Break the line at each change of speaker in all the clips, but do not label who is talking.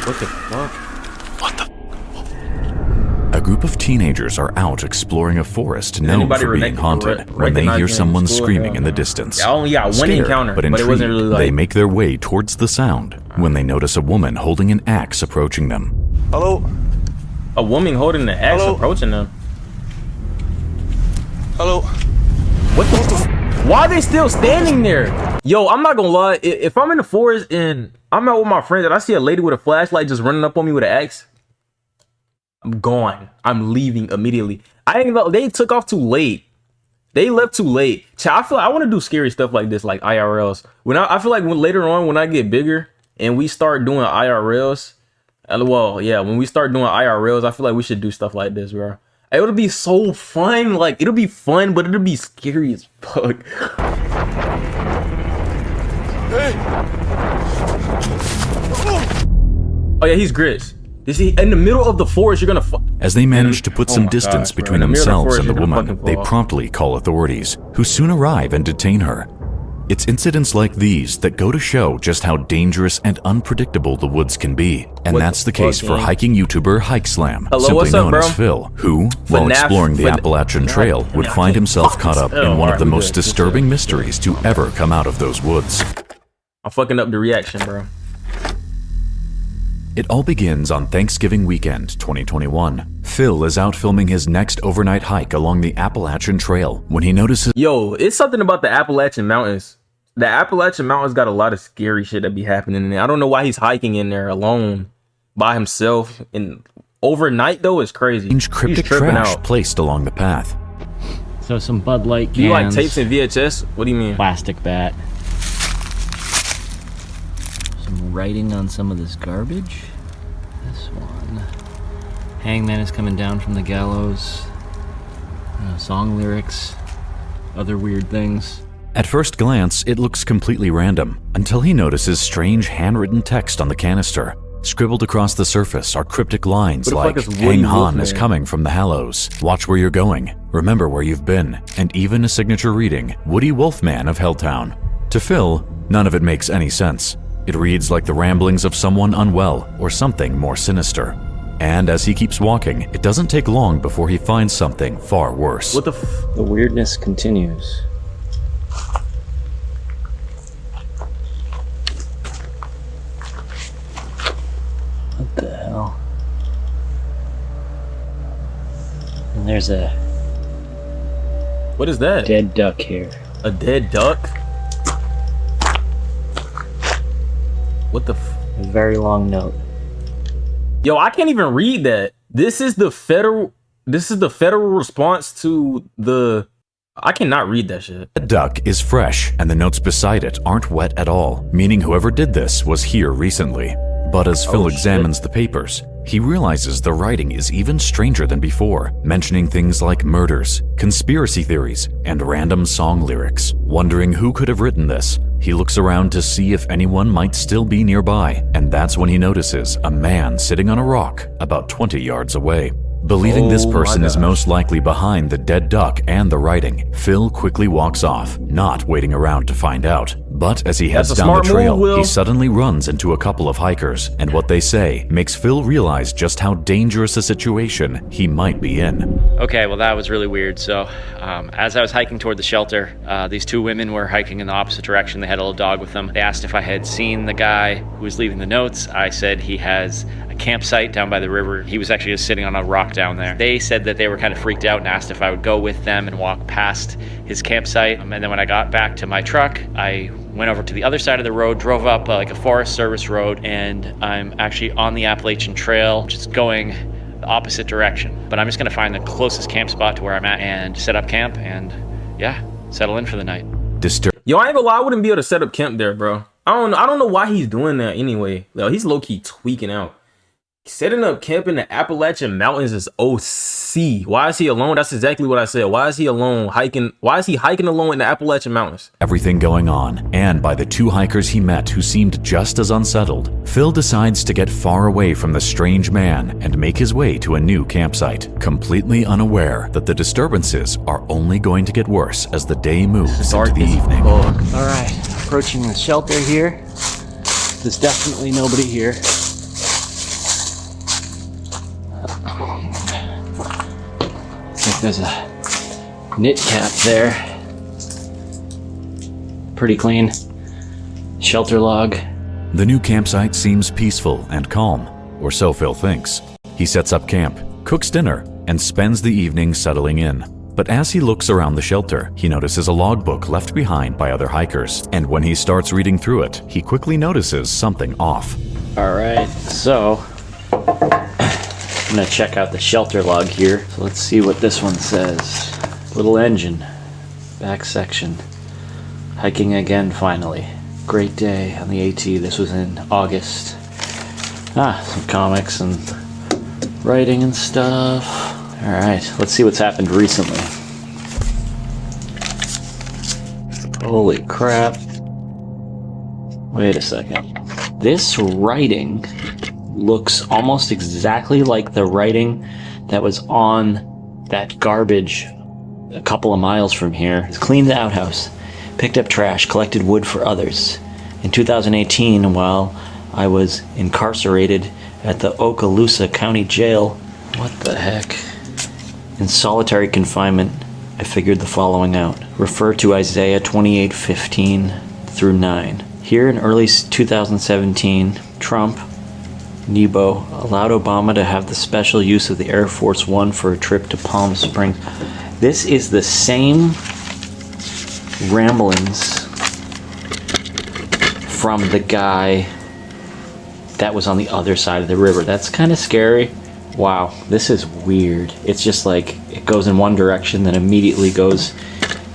What the fuck?
What the? A group of teenagers are out exploring a forest known for being haunted when they hear someone screaming in the distance.
I only got one encounter,
but
it wasn't really like...
They make their way towards the sound when they notice a woman holding an axe approaching them.
Hello?
A woman holding the axe approaching them?
Hello?
What the Why are they still standing there? Yo, I'm not gonna lie. If I'm in the forest and I'm out with my friends and I see a lady with a flashlight just running up on me with an axe, I'm gone. I'm leaving immediately. I ain't know, they took off too late. They left too late. I feel like I want to do scary stuff like this, like IRLs. I feel like later on when I get bigger and we start doing IRLs, well, yeah, when we start doing IRLs, I feel like we should do stuff like this, bro. It would be so fun. Like, it'll be fun, but it'll be scary as fuck.
Hey.
Oh yeah, he's Grizz. Is he in the middle of the forest? You're gonna
As they manage to put some distance between themselves and the woman, they promptly call authorities, who soon arrive and detain her. It's incidents like these that go to show just how dangerous and unpredictable the woods can be. And that's the case for hiking YouTuber Hikeslam, simply known as Phil, who, while exploring the Appalachian Trail, would find himself caught up in one of the most disturbing mysteries to ever come out of those woods.
I'm fucking up the reaction, bro.
It all begins on Thanksgiving weekend, 2021. Phil is out filming his next overnight hike along the Appalachian Trail when he notices...
Yo, it's something about the Appalachian Mountains. The Appalachian Mountains got a lot of scary shit that be happening in there. I don't know why he's hiking in there alone, by himself. And overnight, though, is crazy.
Cryptic trash placed along the path.
So some Bud Light cans.
Do you like tapes and VHS? What do you mean?
Plastic bat. Some writing on some of this garbage. This one. Hangman is coming down from the gallows. Song lyrics. Other weird things.
At first glance, it looks completely random, until he notices strange handwritten text on the canister. Scribbled across the surface are cryptic lines like, "Hang Han is coming from the Hallows. Watch where you're going. Remember where you've been." And even a signature reading, "Woody Wolfman of Helltown." To Phil, none of it makes any sense. It reads like the ramblings of someone unwell or something more sinister. And as he keeps walking, it doesn't take long before he finds something far worse.
What the weirdness continues. What the hell? And there's a...
What is that?
Dead duck here.
A dead duck? What the
A very long note.
Yo, I can't even read that. This is the federal response to the... I cannot read that shit.
The duck is fresh, and the notes beside it aren't wet at all, meaning whoever did this was here recently. But as Phil examines the papers, he realizes the writing is even stranger than before, mentioning things like murders, conspiracy theories, and random song lyrics. Wondering who could have written this, he looks around to see if anyone might still be nearby, and that's when he notices a man sitting on a rock about 20 yards away. Believing this person is most likely behind the dead duck and the writing, Phil quickly walks off, not waiting around to find out. But as he heads down the trail, he suddenly runs into a couple of hikers, and what they say makes Phil realize just how dangerous a situation he might be in.
Okay, well that was really weird. So as I was hiking toward the shelter, these two women were hiking in the opposite direction. They had a little dog with them. They asked if I had seen the guy who was leaving the notes. I said he has a campsite down by the river. He was actually just sitting on a rock down there. They said that they were kind of freaked out and asked if I would go with them and walk past his campsite. And then when I got back to my truck, I went over to the other side of the road, drove up like a Forest Service road, and I'm actually on the Appalachian Trail, just going the opposite direction. But I'm just gonna find the closest camp spot to where I'm at and set up camp and, yeah, settle in for the night.
Yo, I ain't gonna lie, I wouldn't be able to set up camp there, bro. I don't know why he's doing that anyway. Yo, he's low-key tweaking out. Setting up camp in the Appalachian Mountains is OC. Why is he alone? That's exactly what I said. Why is he alone hiking? Why is he hiking alone in the Appalachian Mountains?
Everything going on, and by the two hikers he met who seemed just as unsettled, Phil decides to get far away from the strange man and make his way to a new campsite, completely unaware that the disturbances are only going to get worse as the day moves into the evening.
Alright, approaching the shelter here. There's definitely nobody here. There's a knit cap there. Pretty clean. Shelter log.
The new campsite seems peaceful and calm, or so Phil thinks. He sets up camp, cooks dinner, and spends the evening settling in. But as he looks around the shelter, he notices a logbook left behind by other hikers. And when he starts reading through it, he quickly notices something off.
Alright, so I'm gonna check out the shelter log here. So let's see what this one says. Little engine, back section. Hiking again finally. Great day on the AT. This was in August. Some comics and writing and stuff. Alright, let's see what's happened recently. Holy crap. Wait a second. This writing looks almost exactly like the writing that was on that garbage a couple of miles from here. Cleaned the outhouse, picked up trash, collected wood for others. In 2018, while I was incarcerated at the Okaloosa County Jail, what the heck? In solitary confinement, I figured the following out. Refer to Isaiah 28:15 through 9. Here in early 2017, Trump, Nebo, allowed Obama to have the special use of the Air Force One for a trip to Palm Springs. This is the same ramblings from the guy that was on the other side of the river. That's kind of scary. Wow, this is weird. It's just like it goes in one direction, then immediately goes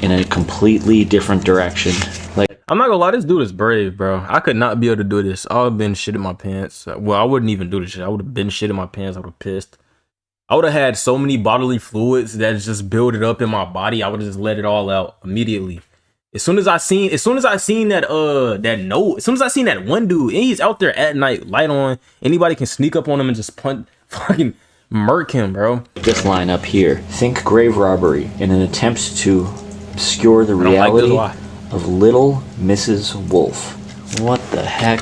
in a completely different direction. Like,
I'm not gonna lie, this dude is brave, bro. I could not be able to do this. I would have been shit in my pants. Well, I wouldn't even do this shit. I would have been shit in my pants. I would have pissed. I would have had so many bodily fluids that just built it up in my body. I would have just let it all out immediately. As soon as I seen that that note, as soon as I seen that one dude, and he's out there at night, light on, anybody can sneak up on him and just fucking murk him, bro.
this line up here. Think grave robbery in an attempt to obscure the reality of little Mrs. Wolf. What the heck?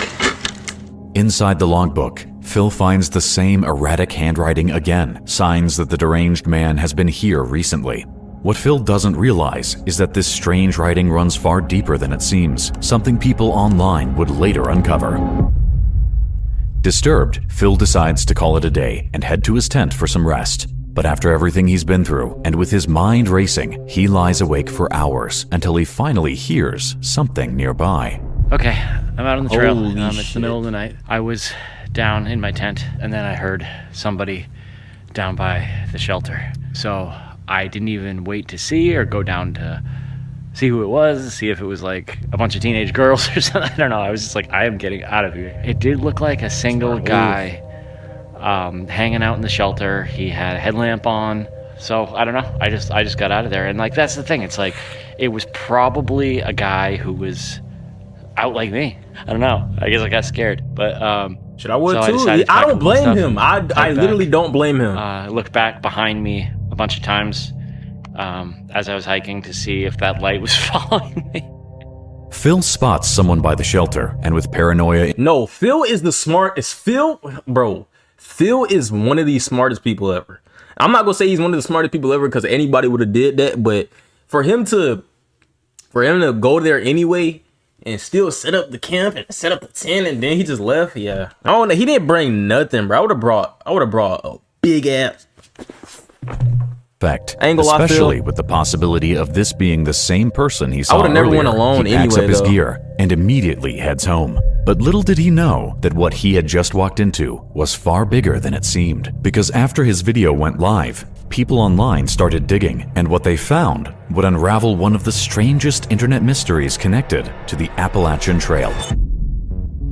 Inside the logbook, Phil finds the same erratic handwriting again, signs that the deranged man has been here recently. What Phil doesn't realize is that this strange writing runs far deeper than it seems, something people online would later uncover. Disturbed, Phil decides to call it a day and head to his tent for some rest. But after everything he's been through, and with his mind racing, he lies awake for hours until he finally hears something nearby.
Okay, I'm out on the trail.
Holy
It's
shit.
the middle of the night. I was down in my tent, and then I heard somebody down by the shelter. So I didn't even wait to see or go down to see who it was, see if it was like a bunch of teenage girls or something. I don't know. I was just like, I am getting out of here. It did look like a single guy hanging out in the shelter. He had a headlamp on. So I don't know. I just got out of there. And like, that's the thing. It's like, it was probably a guy who was out like me. I don't know. I guess I got scared. But
Shit, I would
so
too.
decided to
I
pack
don't
up my
blame
stuff
him.
and
I
head
literally
back.
don't blame him.
I looked back behind me a bunch of times as I was hiking to see if that light was following me.
Phil spots someone by the shelter, and with paranoia,
No, Phil is the smartest. Phil is one of the smartest people ever. I'm not gonna say he's one of the smartest people ever because anybody would have did that, but for him to go there anyway and still set up the camp and set up the tent and then he just left, yeah. I don't know. He didn't bring nothing, bro. I would have brought a big ass.
effect,
I ain't gonna lie, Phil.
especially with the possibility of this being the same person he saw
would've never
earlier.
went alone
he packs
anyway,
up his
though.
gear and immediately heads home. But little did he know that what he had just walked into was far bigger than it seemed. Because after his video went live, people online started digging, and what they found would unravel one of the strangest internet mysteries connected to the Appalachian Trail.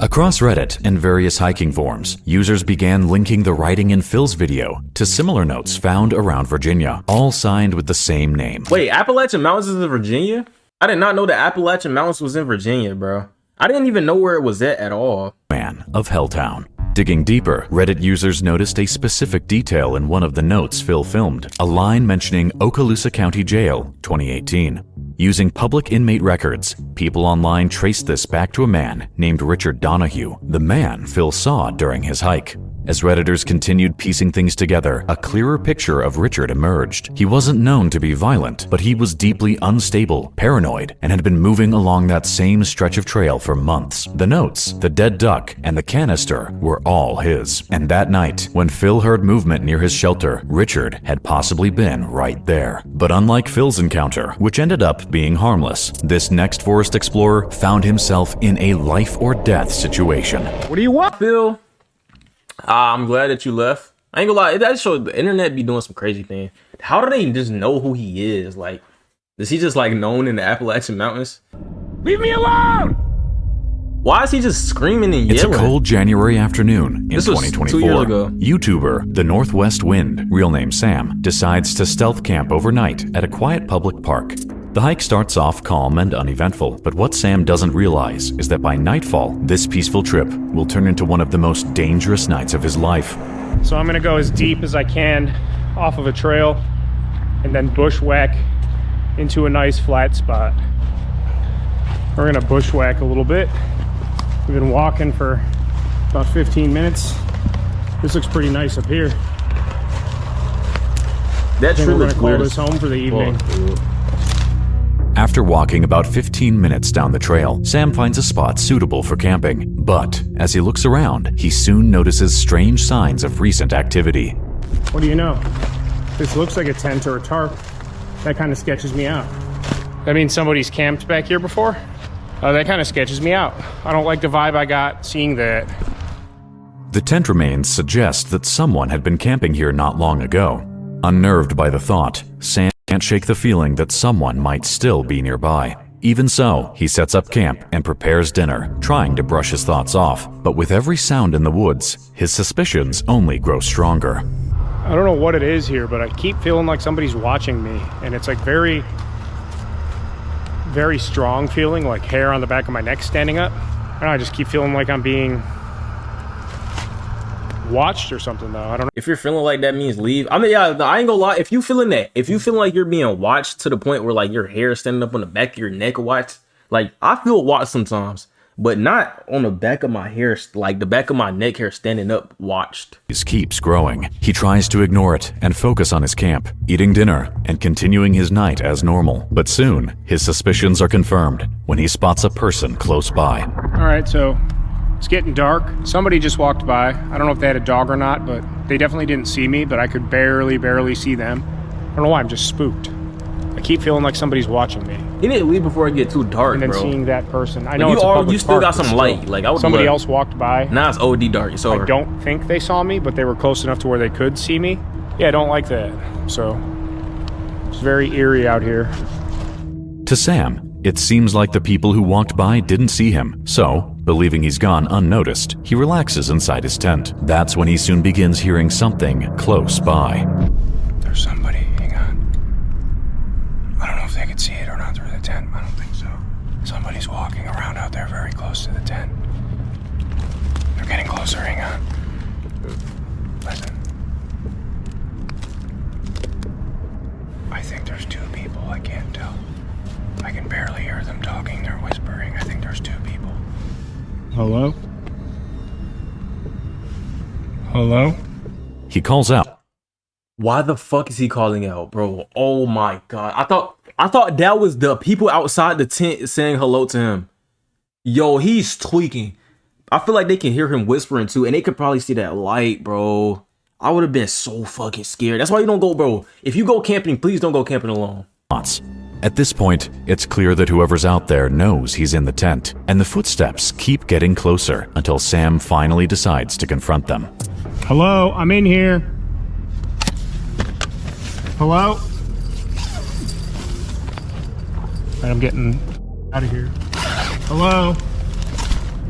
Across Reddit and various hiking forums, users began linking the writing in Phil's video to similar notes found around Virginia, all signed with the same name.
Wait, Appalachian Mountains is in Virginia? I did not know that Appalachian Mountains was in Virginia, bro. I didn't even know where it was at all.
Man of Helltown. Digging deeper, Reddit users noticed a specific detail in one of the notes Phil filmed, a line mentioning Okaloosa County Jail, 2018. Using public inmate records, people online traced this back to a man named Richard Donahue, the man Phil saw during his hike. As Redditors continued piecing things together, a clearer picture of Richard emerged. He wasn't known to be violent, but he was deeply unstable, paranoid, and had been moving along that same stretch of trail for months. The notes, the dead duck, and the canister were all his. And that night, when Phil heard movement near his shelter, Richard had possibly been right there. But unlike Phil's encounter, which ended up being harmless, this next forest explorer found himself in a life or death situation.
What do you want, Phil? I'm glad that you left. I ain't gonna lie, that shows the internet be doing some crazy things. How do they just know who he is? Like, is he just like known in the Appalachian Mountains? Leave me alone! Why is he just screaming and yelling?
It's a cold January afternoon in
This was
2024.
2 years ago.
YouTuber The Northwest Wind, real name Sam, decides to stealth camp overnight at a quiet public park. The hike starts off calm and uneventful, but what Sam doesn't realize is that by nightfall, this peaceful trip will turn into one of the most dangerous nights of his life.
So I'm gonna go as deep as I can off of a trail and then bushwhack into a nice flat spot. We're gonna bushwhack a little bit. We've been walking for about 15 minutes. This looks pretty nice up here.
That tree
We're
looks
gonna call
weird
this home for the evening.
After walking about 15 minutes down the trail, Sam finds a spot suitable for camping. But as he looks around, he soon notices strange signs of recent activity.
What do you know? This looks like a tent or a tarp. That kind of sketches me out. That means somebody's camped back here before? That kind of sketches me out. I don't like the vibe I got seeing that.
The tent remains suggest that someone had been camping here not long ago. Unnerved by the thought, Sam can't shake the feeling that someone might still be nearby. Even so, he sets up camp and prepares dinner, trying to brush his thoughts off. But with every sound in the woods, his suspicions only grow stronger.
I don't know what it is here, but I keep feeling like somebody's watching me. And it's like very strong feeling, like hair on the back of my neck standing up. I don't know, I just keep feeling like I'm being watched or something though. I don't know.
If you're feeling like that means leave. I mean, yeah, I ain't gonna lie. If you feeling that, if you feeling like you're being watched to the point where like your hair is standing up on the back of your neck watched, like I feel watched sometimes, but not on the back of my hair, like the back of my neck hair standing up watched.
He keeps growing. He tries to ignore it and focus on his camp, eating dinner and continuing his night as normal. But soon, his suspicions are confirmed when he spots a person close by.
All right, so it's getting dark. Somebody just walked by. I don't know if they had a dog or not, but they definitely didn't see me, but I could barely see them. I don't know why, I'm just spooked. I keep feeling like somebody's watching me.
You need to leave before it get too dark,
And then
bro.
seeing that person. I
Like,
know it's a public
you still
park,
got
but
some light. Like I would.
somebody else walked by.
Now it's OD dark. It's over.
I don't think they saw me, but they were close enough to where they could see me. Yeah, I don't like that. So it's very eerie out here.
To Sam, it seems like the people who walked by didn't see him, so, believing he's gone unnoticed, he relaxes inside his tent. That's when he soon begins hearing something close by.
There's somebody. Hang on. I don't know if they can see it or not through the tent. I don't think so. Somebody's walking around out there very close to the tent. They're getting closer. Hang on. Listen. I think there's two people. I can't tell. I can barely hear them talking. They're whispering. I think there's two people. Hello? Hello?
He calls out.
Why the fuck is he calling out, bro? Oh my god. I thought that was the people outside the tent saying hello to him. Yo, he's tweaking. I feel like they can hear him whispering too, and they could probably see that light, bro. I would have been so fucking scared. That's why you don't go, bro. If you go camping, please don't go camping alone.
At this point, it's clear that whoever's out there knows he's in the tent, and the footsteps keep getting closer until Sam finally decides to confront them.
Hello, I'm in here. Hello? Alright, I'm getting out of here. Hello?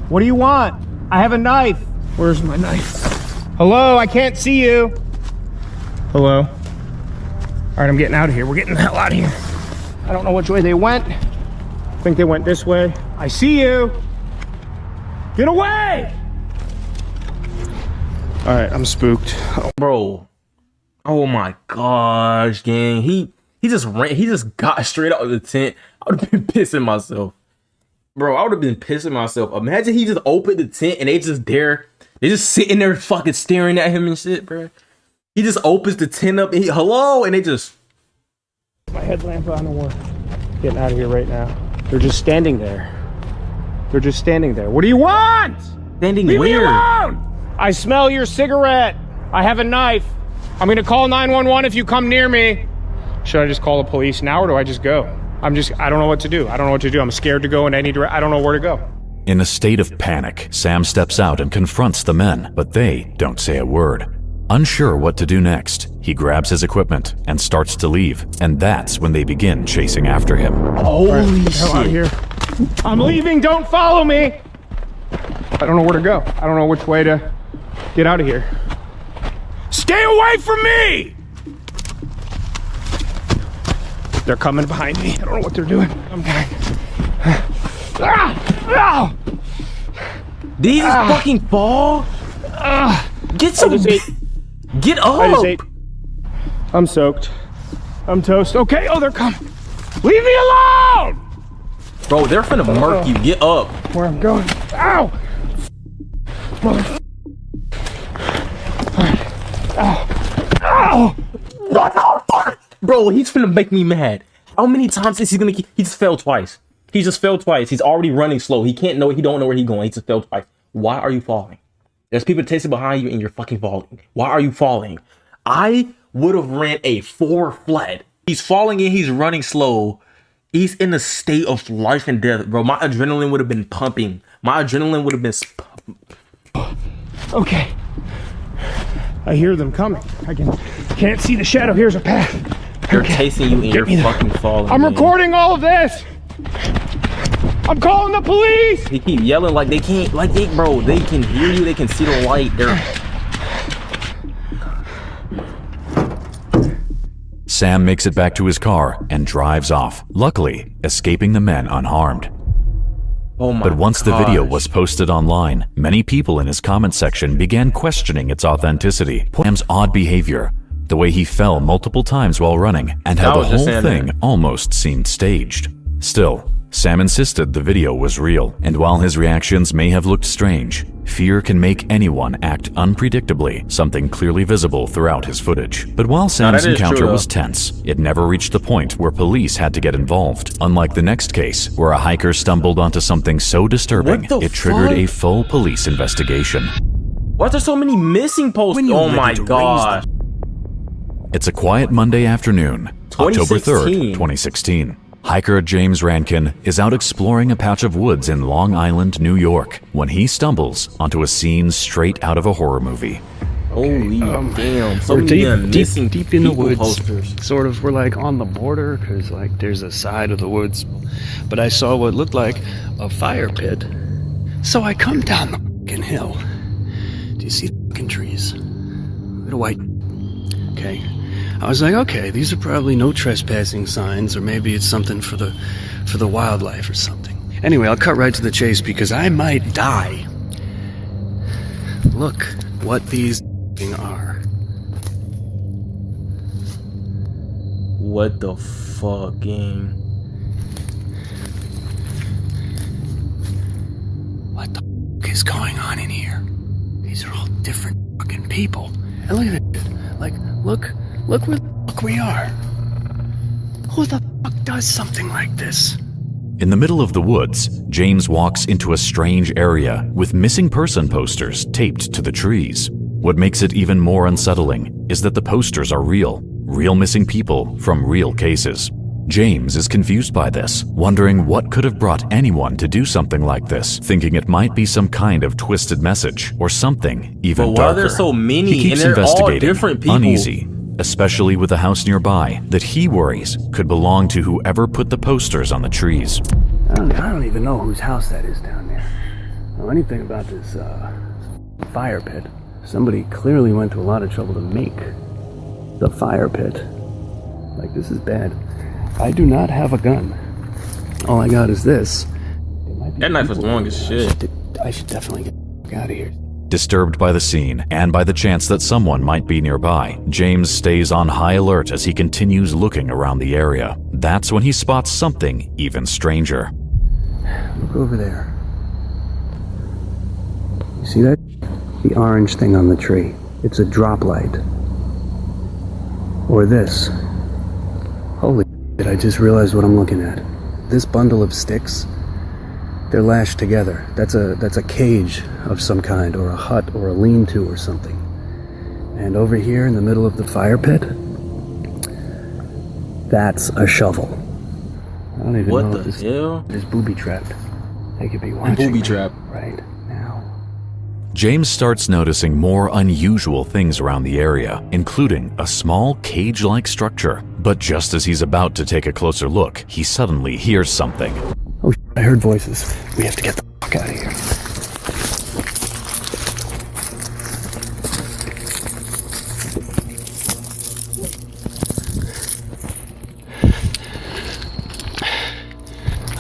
What do you want? I have a knife. Where's my knife? Hello, I can't see you. Hello? Alright, I'm getting out of here. We're getting the hell out of here. I don't know which way they went. I think they went this way. I see you. Get away! Alright, I'm spooked.
Bro. Oh my gosh, gang. He just ran. He just got straight out of the tent. I would have been pissing myself. Bro, I would have been pissing myself. Imagine he just opened the tent and they just there They just sitting there fucking staring at him and shit, bro. He just opens the tent up and hello, and they just.
My headlamp on the wall. Getting out of here right now. They're just standing there. They're just standing there. What do you want?
Standing
Leave me
where?
alone! I smell your cigarette. I have a knife. I'm gonna call 911 if you come near me. Should I just call the police now, or do I just go? I don't know what to do. I don't know what to do. I'm scared to go in any direction. I don't know where to go.
In a state of panic, Sam steps out and confronts the men, but they don't say a word. Unsure what to do next, he grabs his equipment and starts to leave, and that's when they begin chasing after him.
Holy
Get the hell out of
shit.
here. I'm leaving, don't follow me! I don't know where to go. I don't know which way to get out of here. Stay away from me! They're coming behind me. I don't know what they're doing. I'm dying.
Did he just fucking fall? Get some. Get
I just
up.
ate. I'm soaked. I'm toast. Okay, oh, they're coming. Leave me alone!
Bro, they're finna murk you. Get up.
Where I'm going. Ow! Mother. Ow!
Bro, he's finna make me mad. How many times is he gonna keep? He just fell twice. He just fell twice. He's already running slow. He don't know where he's going. He just fell twice. Why are you falling? There's people chasing behind you and you're fucking falling. Why are you falling? I would have ran a 4 flat. He's falling in, he's running slow. He's in a state of life and death, bro. My adrenaline would have been pumping. My adrenaline would have been
Okay. I hear them coming. Can't see the shadow. Here's a path.
They're chasing you and you're fucking falling.
I'm
man.
recording all of this. I'm calling the police.
He keep yelling like they can't, bro, they can hear you, they can see the light.
Sam makes it back to his car and drives off, luckily escaping the men unharmed.
Oh my
But once the video
gosh.
was posted online, many people in his comment section began questioning its authenticity. Sam's odd behavior, the way he fell multiple times while running, and how
I
the
was just
whole
saying
thing
that.
almost seemed staged. Still, Sam insisted the video was real, and while his reactions may have looked strange, fear can make anyone act unpredictably, something clearly visible throughout his footage. But while Sam's
that is
encounter
true,
was tense, it never reached the point where police had to get involved. Unlike the next case, where a hiker stumbled onto something so disturbing,
What the
it triggered
fuck?
a full police investigation.
Why are there so many missing posts? Oh my gosh.
It's a quiet Monday afternoon, October 3rd,
2016.
2016. Hiker James Rankin is out exploring a patch of woods in Long Island, New York, when he stumbles onto a scene straight out of a horror movie.
Holy damn. So
We're
many
deep
missing
in the
people
woods.
posters.
Sort of, we're like on the border because like there's a side of the woods, but I saw what looked like a fire pit. So I come down the fucking hill. Do you see the fucking trees? Look at a white. Okay. I was like, okay, these are probably no trespassing signs, or maybe it's something for the wildlife or something. Anyway, I'll cut right to the chase because I might die. Look what these are.
What the fuck, gang?
What the fuck is going on in here? These are all different fucking people. And look at it. Like, look where the fuck we are. Who the fuck does something like this?
In the middle of the woods, James walks into a strange area with missing person posters taped to the trees. What makes it even more unsettling is that the posters are real missing people from real cases. James is confused by this, wondering what could have brought anyone to do something like this, thinking it might be some kind of twisted message or something even
But why
darker.
are there so many?
He keeps
And they're all
investigating,
different people.
uneasy, especially with the house nearby that he worries could belong to whoever put the posters on the trees.
I don't even know whose house that is down there. Know anything about this fire pit? Somebody clearly went to a lot of trouble to make the fire pit. Like, this is bad. I do not have a gun. All I got is this.
That knife was long as shit.
I should definitely get the fuck out of here.
Disturbed by the scene and by the chance that someone might be nearby, James stays on high alert as he continues looking around the area. That's when he spots something even stranger.
Look over there. You see that? The orange thing on the tree. It's a drop light. Or this. Holy shit, I just realized what I'm looking at. This bundle of sticks, they're lashed together. That's a cage of some kind, or a hut, or a lean-to or something. And over here in the middle of the fire pit, that's a shovel. I don't even know if this is booby-trapped. They could be watching
Booby-trapped.
right now.
James starts noticing more unusual things around the area, including a small cage-like structure. But just as he's about to take a closer look, he suddenly hears something.
Oh, I heard voices. We have to get the fuck out of here.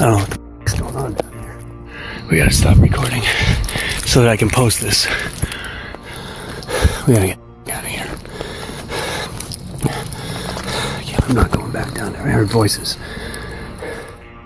I don't know what the fuck's going on down here. We gotta stop recording so that I can post this. We gotta get out of here. Yeah, I'm not going back down there. I heard voices.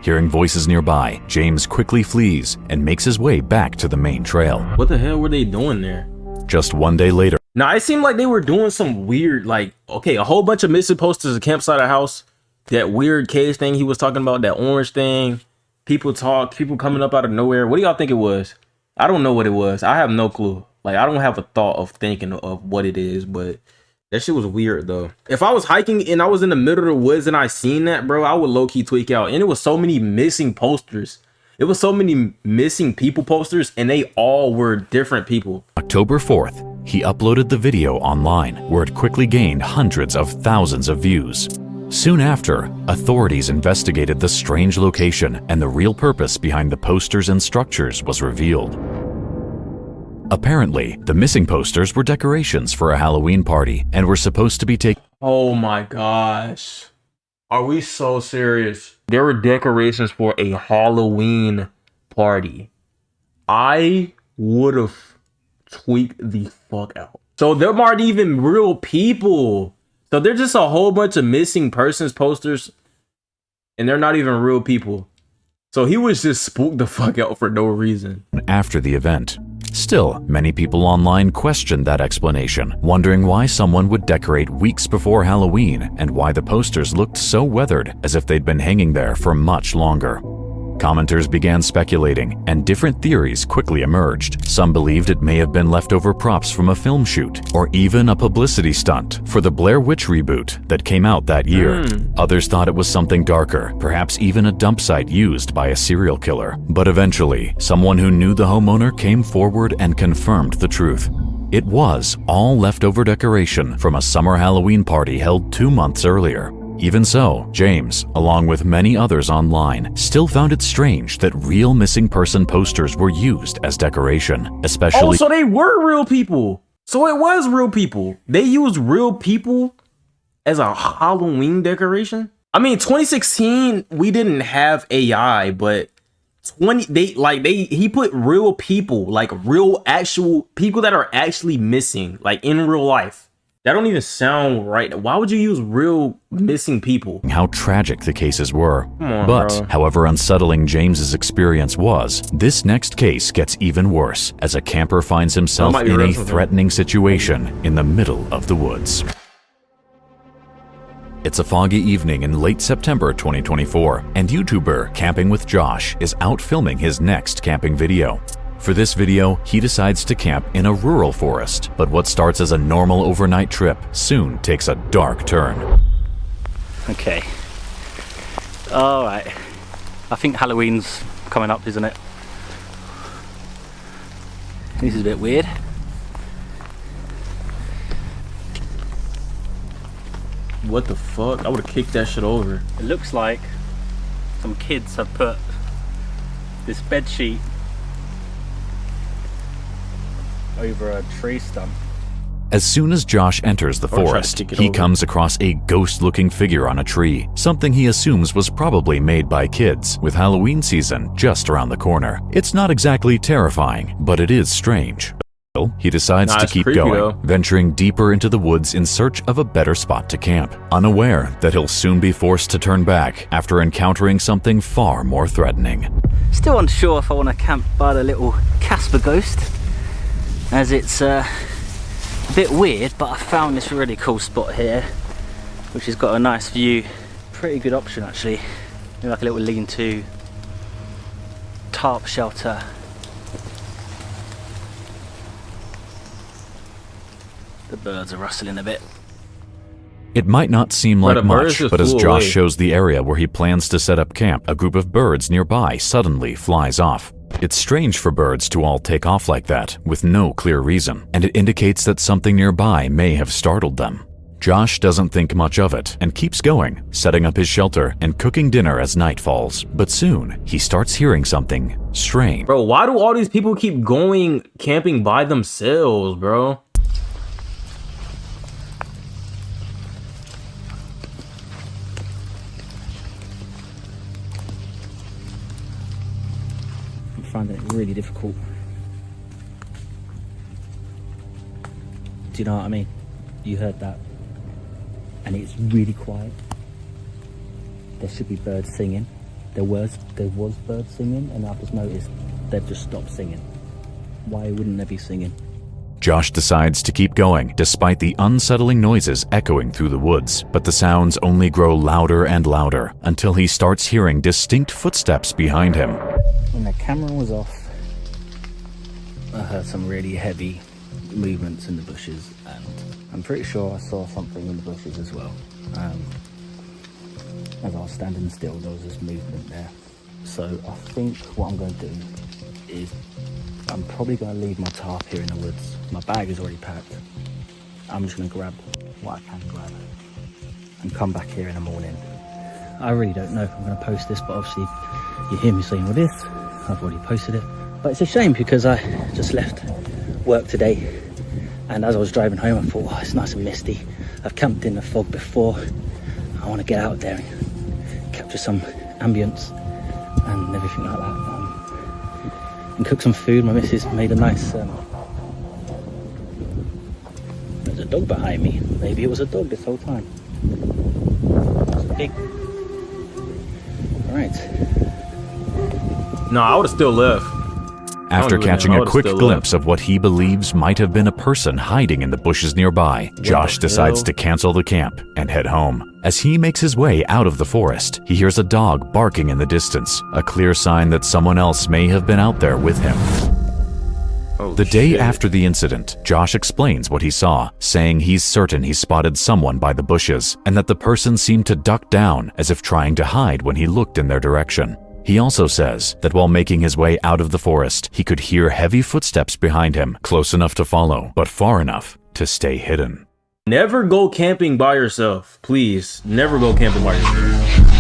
Hearing voices nearby, James quickly flees and makes his way back to the main trail.
What the hell were they doing there?
Just one day later,
Now, it seemed like they were doing some weird, like, okay, a whole bunch of missing posters, a campsite, a house, that weird cage thing he was talking about, that orange thing, people coming up out of nowhere. What do y'all think it was? I don't know what it was. I have no clue. Like, I don't have a thought of thinking of what it is, but that shit was weird, though. If I was hiking and I was in the middle of the woods and I seen that, bro, I would low-key tweak out. And it was so many missing posters. It was so many missing people posters, and they all were different people.
October 4th, he uploaded the video online, where it quickly gained hundreds of thousands of views. Soon after, authorities investigated the strange location, and the real purpose behind the posters and structures was revealed. Apparently, the missing posters were decorations for a Halloween party and were supposed to be taken.
Oh my gosh. Are we so serious? There were decorations for a Halloween party. I would have tweaked the fuck out. So there aren't even real people. So they're just a whole bunch of missing persons posters, and they're not even real people. So he was just spooked the fuck out for no reason.
After the event. Still, many people online questioned that explanation, wondering why someone would decorate weeks before Halloween and why the posters looked so weathered, as if they'd been hanging there for much longer. Commenters began speculating, and different theories quickly emerged. Some believed it may have been leftover props from a film shoot, or even a publicity stunt for the Blair Witch reboot that came out that year. Others thought it was something darker, perhaps even a dump site used by a serial killer. But eventually, someone who knew the homeowner came forward and confirmed the truth. It was all leftover decoration from a summer Halloween party held 2 months earlier. Even so, James, along with many others online, still found it strange that real missing person posters were used as decoration, especially—
Oh, so they were real people. So it was real people. They used real people as a Halloween decoration? I mean, 2016, we didn't have AI, but he put real people, like real actual people that are actually missing, like in real life. That don't even sound right. Why would you use real missing people?
How tragic the cases were.
Come on,
but,
bro.
however unsettling James's experience was, this next case gets even worse as a camper finds himself
might be
in a
wrestling.
threatening situation in the middle of the woods. It's a foggy evening in late September 2024, and YouTuber Camping with Josh is out filming his next camping video. For this video, he decides to camp in a rural forest, but what starts as a normal overnight trip soon takes a dark turn.
Okay. Alright. I think Halloween's coming up, isn't it? This is a bit weird.
What the fuck? I would have kicked that shit over.
It looks like some kids have put this bed sheet over a tree stump.
As soon as Josh enters the
try to
forest,
kick it
he
over.
comes across a ghost-looking figure on a tree, something he assumes was probably made by kids, with Halloween season just around the corner. It's not exactly terrifying, but it is strange. Still, he decides to
it's
keep
creepy,
going,
though.
venturing deeper into the woods in search of a better spot to camp, unaware that he'll soon be forced to turn back after encountering something far more threatening.
Still unsure if I want to camp by the little Casper ghost.
as it's a bit weird, but I found this really cool spot here, which has got a nice view. Pretty good option actually. Maybe like a little lean-to tarp shelter. The birds are rustling a bit.
It might not seem
Bro,
like
the birds
much,
just
but as
flew
Josh
away.
shows the area where he plans to set up camp, a group of birds nearby suddenly flies off. It's strange for birds to all take off like that, with no clear reason, and it indicates that something nearby may have startled them. Josh doesn't think much of it and keeps going, setting up his shelter and cooking dinner as night falls. But soon, he starts hearing something strange.
Bro, why do all these people keep going camping by themselves, bro?
I'm finding it really difficult. Do you know what I mean? You heard that. And it's really quiet. There should be birds singing. There was birds singing, and I've just noticed they've just stopped singing. Why wouldn't they be singing?
Josh decides to keep going, despite the unsettling noises echoing through the woods. But the sounds only grow louder and louder, until he starts hearing distinct footsteps behind him.
When the camera was off, I heard some really heavy movements in the bushes, and I'm pretty sure I saw something in the bushes as well. As I was standing still, there was this movement there. So I think what I'm going to do is I'm probably going to leave my tarp here in the woods. My bag is already packed. I'm just going to grab what I can grab and come back here in the morning. I really don't know if I'm going to post this, but obviously you hear me saying all this. I've already posted it. But it's a shame because I just left work today, and as I was driving home I thought, oh, it's nice and misty. I've camped in the fog before. I want to get out there and capture some ambience and everything like that. And cook some food. My missus made a nice... there's a dog behind me. Maybe it was a dog this whole time. It's big. Alright.
No, I would have still left.
After catching
I
a
would've
quick
still
glimpse of what he believes might have been a person hiding in the bushes nearby, Josh decides
hell?
to cancel the camp and head home. As he makes his way out of the forest, he hears a dog barking in the distance, a clear sign that someone else may have been out there with him.
Oh,
The day
shit.
after the incident, Josh explains what he saw, saying he's certain he spotted someone by the bushes, and that the person seemed to duck down as if trying to hide when he looked in their direction. He also says that while making his way out of the forest, he could hear heavy footsteps behind him, close enough to follow, but far enough to stay hidden.
Never go camping by yourself. Please, never go camping by yourself.